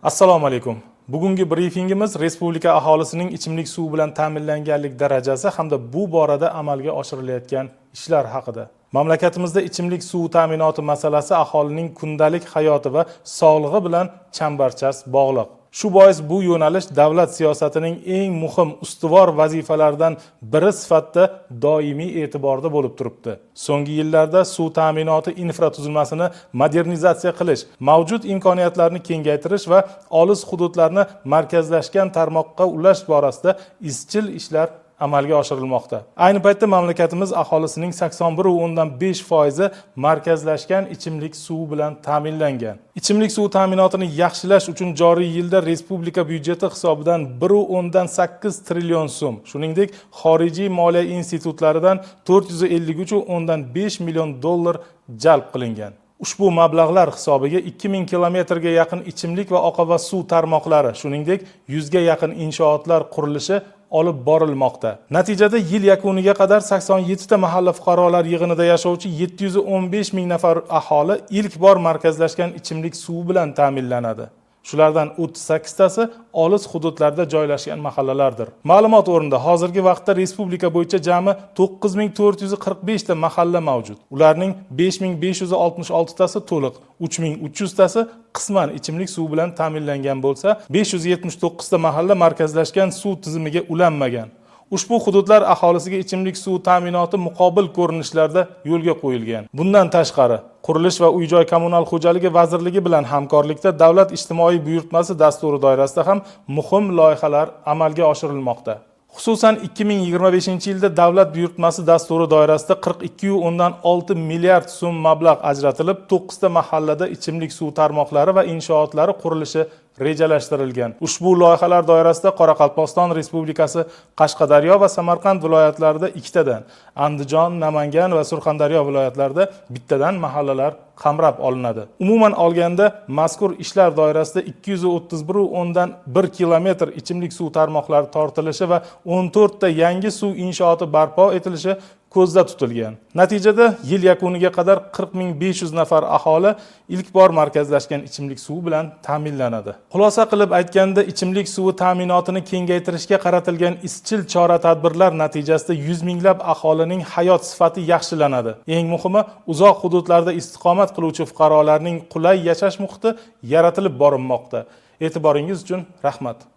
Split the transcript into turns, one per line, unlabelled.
Assalomu alaykum. Bugungi brifingimiz respublika aholisining ichimlik suvi bilan ta'minlanganlik darajasi hamda bu borada amalga oshirilayotgan ishlar haqida. Mamlakatimizda ichimlik suvi ta'minoti masalasi aholining kundalik hayoti va sog'lig'i bilan chambarchas bog'liq. Shu bois bu yo'nalish davlat siyosatining eng muhim ustuvor vazifalaridan biri sifatida doimiy e'tiborda bo'lib turibdi. So'nggi yillarda suv ta'minoti infratuzilmasini modernizatsiya qilish, mavjud imkoniyatlarni kengaytirish va olis hududlarni markazlashgan tarmoqqa ulash borasida izchil ishlar amalga oshirilmoqda. Ayni paytda mamlakatimiz aholisining 81,5% markazlashgan ichimlik suvi bilan ta'minlangan. Ichimlik suvi ta'minotini yaxshilash uchun joriy yilda respublika byudjeti hisobidan 1,8 trillion so'm, shuningdek xorijiy moliya institutlaridan 453,5 million dollar jalb qilingan. Ushbu mablag'lar hisobiga 2000 kilometrga yaqin ichimlik va oqova suv tarmoqlari, shuningdek 100 ga yaqin inshootlar qurilishi olib borilmoqda. Natijada yil yakuniga qadar 87 ta mahalla fuqarolar yig'inida yashovchi 715 ming nafar aholi ilk bor markazlashgan ichimlik suvi bilan ta'minlanadi. Shulardan 38 tasi olis hududlarda joylashgan mahallalardir. Ma'lumot o'rnida hozirgi vaqtda respublika bo'yicha jami 9445 ta mahalla mavjud. Ularning 5566 tasi to'liq, 3300 tasi qisman ichimlik suvi bilan ta'minlangan bo'lsa, 579 ta mahalla markazlashgan suv tizimiga ulanmagan. Ushbu hududlar aholisiga ichimlik suvi ta'minoti muqobil ko'rinishlarda yo'lga qo'yilgan. Bundan tashqari, Qurilish va uy-joy kommunal xo'jaligi vazirligi bilan hamkorlikda davlat ijtimoiy buyurtmasi dasturi doirasida ham muhim loyihalar amalga oshirilmoqda. Xususan 2025-yilda davlat buyurtmasi dasturi doirasida 42,6 milliard so'm mablag' ajratilib, 9 ta mahallada ichimlik suv tarmoqlari va inshootlari qurilishi rejalashtirilgan. Ushbu loyihalar doirasida Qoraqalpog'iston Respublikasi Qashqadaryo va Samarqand viloyatlarida 2 tadan, Andijon, Namangan va Surxondaryo viloyatlarida 1 tadan mahallalar qamrab olinadi. Umuman olganda, mazkur ishlar doirasida 231,1 kilometr ichimlik suv tarmoqlari tortilishi va 14 ta yangi suv inshooti barpo etilishi ko'zda tutilgan. Natijada yil yakuniga qadar 40,500 nafar aholi ilk bor markazlashgan ichimlik suvi bilan ta'minlanadi. Xulosa qilib aytganda, ichimlik suvi ta'minotini kengaytirishga qaratilgan izchil chora-tadbirlar natijasida 100 minglab aholining hayot sifati yaxshilanadi. Eng muhimi, uzoq hududlarda istiqomat qiluvchi fuqarolarning qulay yashash muhiti yaratilib borilmoqda. E'tiboringiz uchun rahmat.